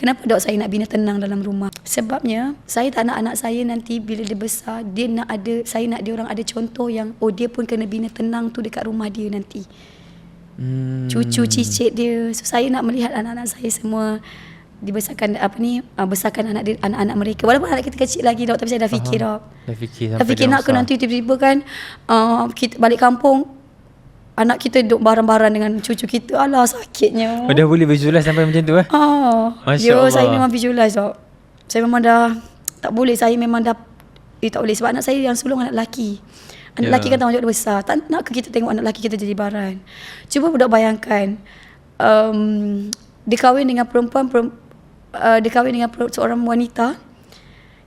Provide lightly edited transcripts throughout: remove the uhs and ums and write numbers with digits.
Kenapa dok saya nak bina tenang dalam rumah? Sebabnya saya tak nak anak saya nanti bila dia besar, saya nak dia orang ada contoh yang dia pun kena bina tenang tu dekat rumah dia nanti. Cucu cicit dia. So saya nak melihat anak-anak saya semua dibesarkan besarkan anak-anak mereka. Walaupun anak kita kecil lagi dok, tapi saya dah fikir dok. Dah fikir nak ke nanti tiba-tiba kan kita balik kampung, anak kita duduk bareng-bareng dengan cucu kita. Alah sakitnya. Dah boleh visualize sampai macam tu Masya Allah. Saya memang visualize tau. Saya memang dah tak boleh. Saya memang dah tak boleh. Sebab anak saya yang sulung anak lelaki. Anak lelaki kan tanggungjawab besar. Tak nak ke kita tengok anak lelaki kita jadi baran. Cuba budak bayangkan, dia kahwin dengan dia kahwin dengan seorang wanita,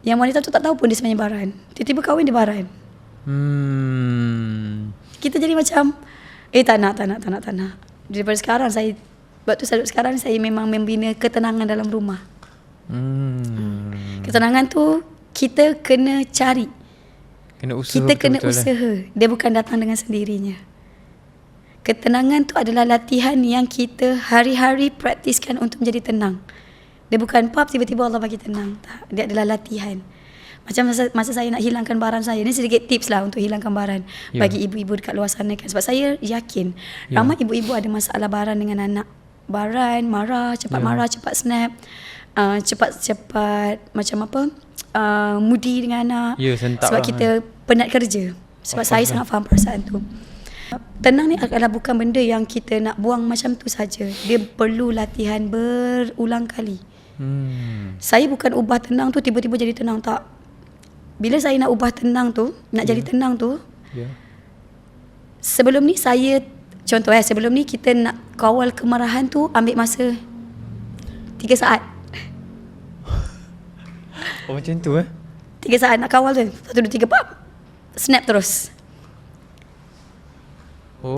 yang wanita tu tak tahu pun dia sebenarnya baran. Tiba-tiba kahwin dia baran. Kita jadi macam tak nak. Daripada sekarang sekarang saya memang membina ketenangan dalam rumah. Ketenangan tu kita kena cari. Kita kena usaha. Dia bukan datang dengan sendirinya. Ketenangan tu adalah latihan yang kita hari-hari praktiskan untuk menjadi tenang. Dia bukan tiba-tiba Allah bagi tenang. Tak, dia adalah latihan. Macam masa saya nak hilangkan baran saya, ni sedikit tips lah untuk hilangkan baran bagi ibu-ibu dekat luar sana kan. Sebab saya yakin ramai ibu-ibu ada masalah baran dengan anak. Baran, marah, cepat snap, cepat macam moody dengan anak. Sebab kita penat kerja. Sebab saya sangat faham perasaan tu. Tenang ni adalah bukan benda yang kita nak buang macam tu saja. Dia perlu latihan berulang kali. Saya bukan ubah tenang tu tiba-tiba jadi tenang, tak. Bila saya nak ubah tenang tu, nak jadi tenang tu, sebelum ni contoh sebelum ni kita nak kawal kemarahan tu ambil masa 3 saat. Macam tu 3 saat nak kawal tu. 1, 2, 3 snap terus.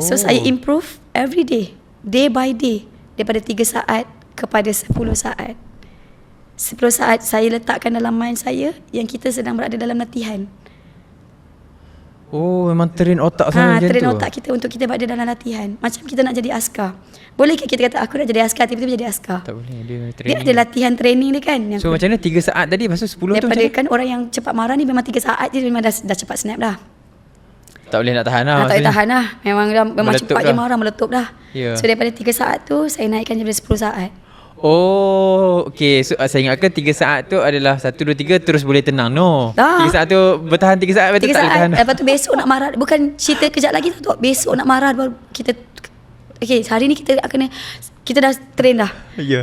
So saya improve every day by day, daripada 3 saat kepada 10 saat. 10 saat saya letakkan dalam mind saya yang kita sedang berada dalam latihan. Memang train otak sama macam tu. Train otak kita untuk kita berada dalam latihan. Macam kita nak jadi askar. Boleh ke kita kata aku nak jadi askar, tiba-tiba jadi askar? Tak boleh. Dia ada latihan training dia kan. So macam mana 3 saat tadi, lepas tu 10 tu macam daripada kan orang yang cepat marah ni memang 3 saat je memang dah cepat snap dah. Tak boleh nak tahan lah. Tak boleh tahan lah. Memang cepat je marah, meletup dah. So daripada 3 saat tu saya naikkan jadi 10 saat. Okay. So saya ingatkan 3 saat tu adalah 1, 2, 3 terus boleh tenang. 3 saat tu bertahan 3 saat, betul tak boleh tahan. Lepas tu besok nak marah. Bukan cerita kejap lagi tu. Besok nak marah baru kita hari ni kita dah train dah.